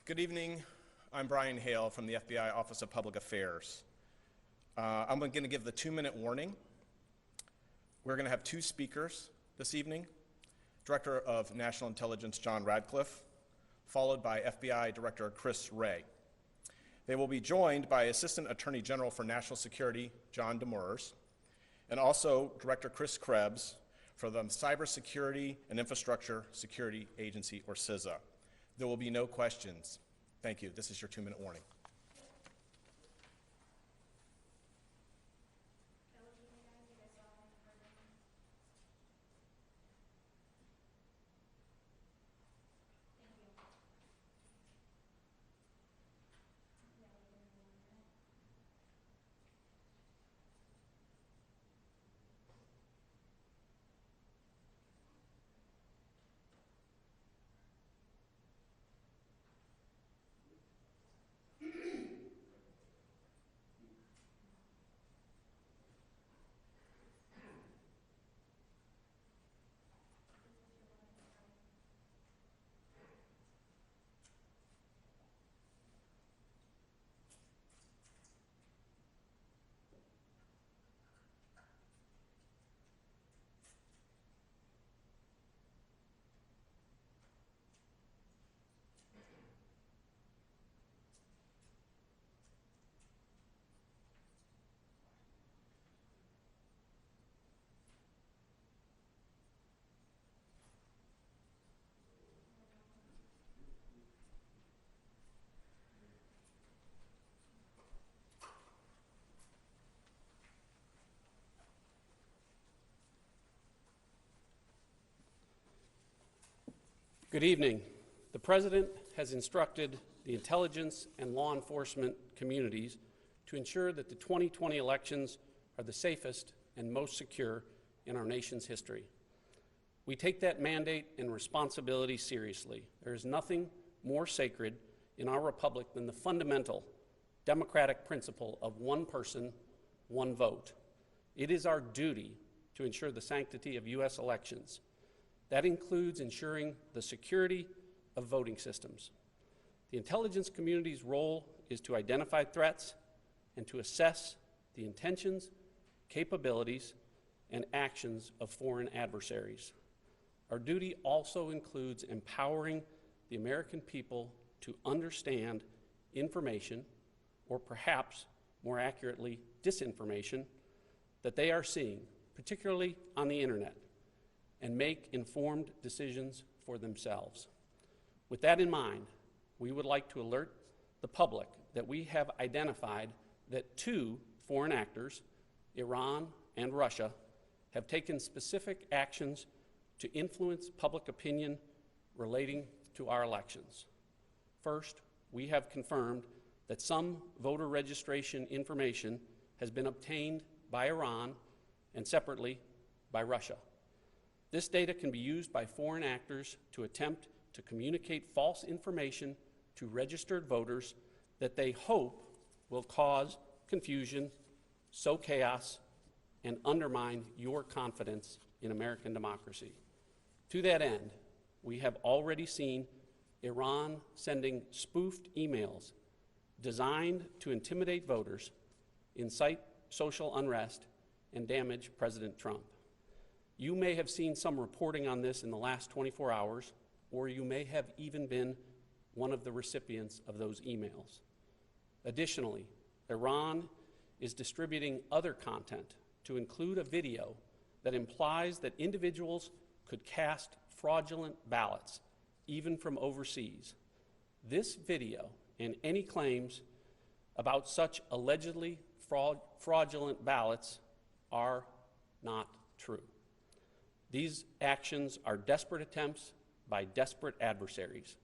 Good evening. I'm Brian Hale from the FBI Office of Public Affairs. I'm going to give the 2-minute warning. We're going to have 2 speakers this evening, Director of National Intelligence John Radcliff, followed by FBI Director Chris Wray. They will be joined by Assistant Attorney General for National Security John Demers, and also Director Chris Krebs for the Cybersecurity and Infrastructure Security Agency, or CISA. There will be no questions. Thank you. This is your 2-minute warning. Good evening. The President has instructed the intelligence and law enforcement communities to ensure that the 2020 elections are the safest and most secure in our nation's history. We take that mandate and responsibility seriously. There is nothing more sacred in our republic than the fundamental democratic principle of one person, one vote. It is our duty to ensure the sanctity of U.S. elections. That includes ensuring the security of voting systems. The intelligence community's role is to identify threats and to assess the intentions, capabilities, and actions of foreign adversaries. Our duty also includes empowering the American people to understand information, or perhaps more accurately, disinformation, that they are seeing, particularly on the internet, and make informed decisions for themselves. With that in mind, we would like to alert the public that we have identified that 2 foreign actors, Iran and Russia, have taken specific actions to influence public opinion relating to our elections. First, we have confirmed that some voter registration information has been obtained by Iran and separately by Russia. This data can be used by foreign actors to attempt to communicate false information to registered voters that they hope will cause confusion, sow chaos, and undermine your confidence in American democracy. To that end, we have already seen Iran sending spoofed emails designed to intimidate voters, incite social unrest, and damage President Trump. You may have seen some reporting on this in the last 24 hours, or you may have even been one of the recipients of those emails. Additionally, Iran is distributing other content to include a video that implies that individuals could cast fraudulent ballots, even from overseas. This video and any claims about such allegedly fraudulent ballots are not true. These actions are desperate attempts by desperate adversaries.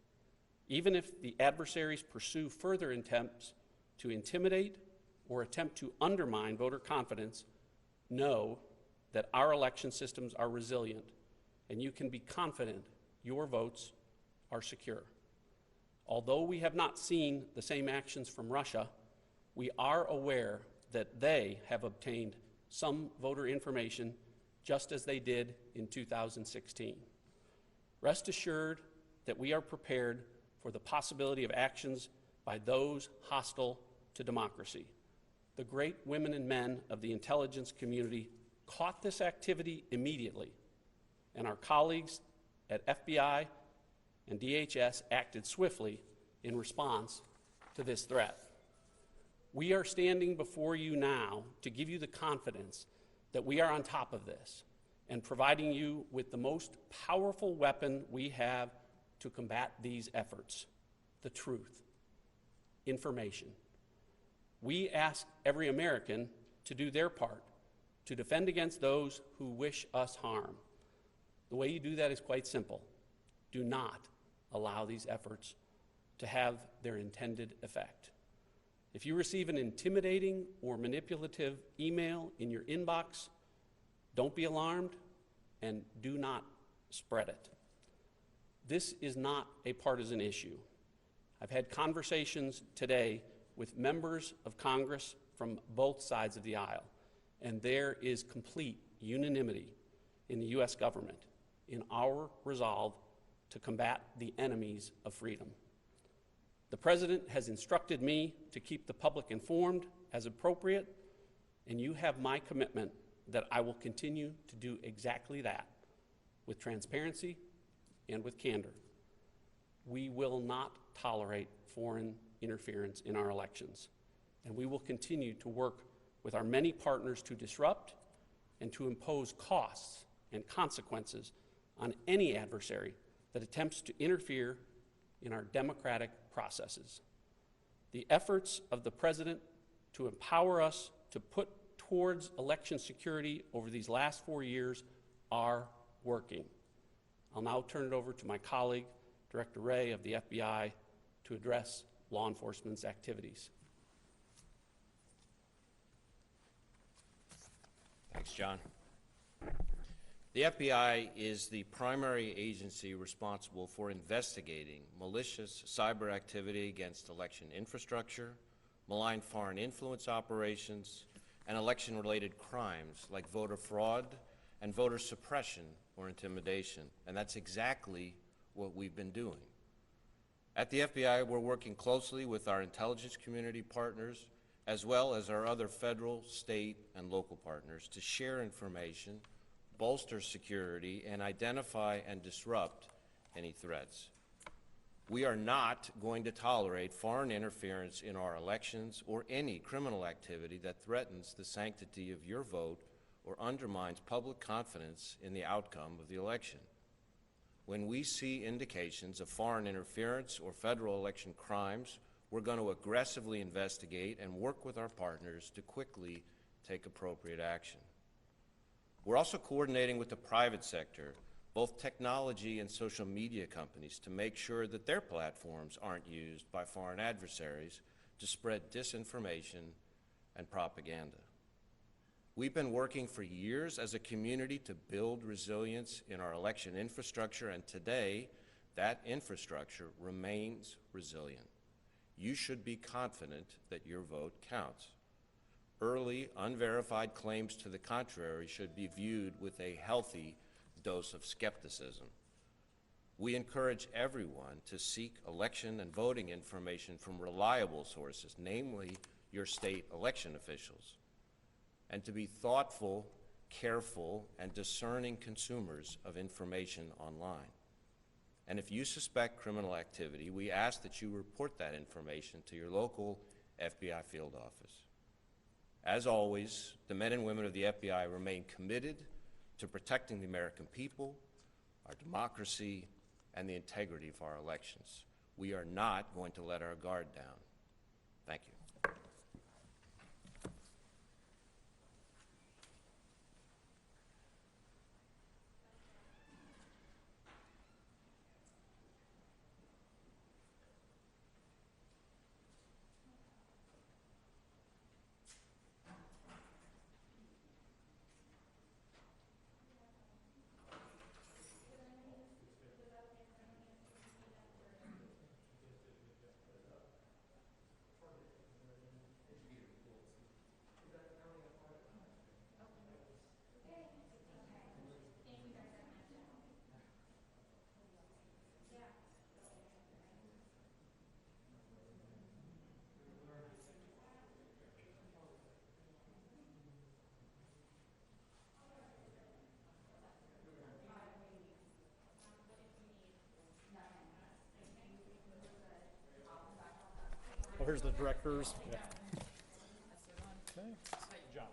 Even if the adversaries pursue further attempts to intimidate or attempt to undermine voter confidence, know that our election systems are resilient, and you can be confident your votes are secure. Although we have not seen the same actions from Russia, we are aware that they have obtained some voter information just as they did in 2016. Rest assured that we are prepared for the possibility of actions by those hostile to democracy. The great women and men of the intelligence community caught this activity immediately, and our colleagues at FBI and DHS acted swiftly in response to this threat. We are standing before you now to give you the confidence that we are on top of this and providing you with the most powerful weapon we have to combat these efforts: the truth, information. We ask every American to do their part to defend against those who wish us harm. The way you do that is quite simple. Do not allow these efforts to have their intended effect. If you receive an intimidating or manipulative email in your inbox, don't be alarmed and do not spread it. This is not a partisan issue. I've had conversations today with members of Congress from both sides of the aisle, and there is complete unanimity in the U.S. government in our resolve to combat the enemies of freedom. The President has instructed me to keep the public informed as appropriate, and you have my commitment that I will continue to do exactly that with transparency and with candor. We will not tolerate foreign interference in our elections, and we will continue to work with our many partners to disrupt and to impose costs and consequences on any adversary that attempts to interfere in our democratic processes. The efforts of the President to empower us to put towards election security over these last 4 years are working. I'll now turn it over to my colleague, Director Wray of the FBI, to address law enforcement's activities. Thanks, John. The FBI is the primary agency responsible for investigating malicious cyber activity against election infrastructure, malign foreign influence operations, and election-related crimes like voter fraud and voter suppression or intimidation. And that's exactly what we've been doing. At the FBI, we're working closely with our intelligence community partners, as well as our other federal, state, and local partners to share information, bolster security, and identify and disrupt any threats. We are not going to tolerate foreign interference in our elections or any criminal activity that threatens the sanctity of your vote or undermines public confidence in the outcome of the election. When we see indications of foreign interference or federal election crimes, we're going to aggressively investigate and work with our partners to quickly take appropriate action. We're also coordinating with the private sector, both technology and social media companies, to make sure that their platforms aren't used by foreign adversaries to spread disinformation and propaganda. We've been working for years as a community to build resilience in our election infrastructure, and today that infrastructure remains resilient. You should be confident that your vote counts. Early, unverified claims to the contrary should be viewed with a healthy dose of skepticism. We encourage everyone to seek election and voting information from reliable sources, namely your state election officials, and to be thoughtful, careful, and discerning consumers of information online. And if you suspect criminal activity, we ask that you report that information to your local FBI field office. As always, the men and women of the FBI remain committed to protecting the American people, our democracy, and the integrity of our elections. We are not going to let our guard down. Thank you. Here's the directors. Yeah. Okay. John,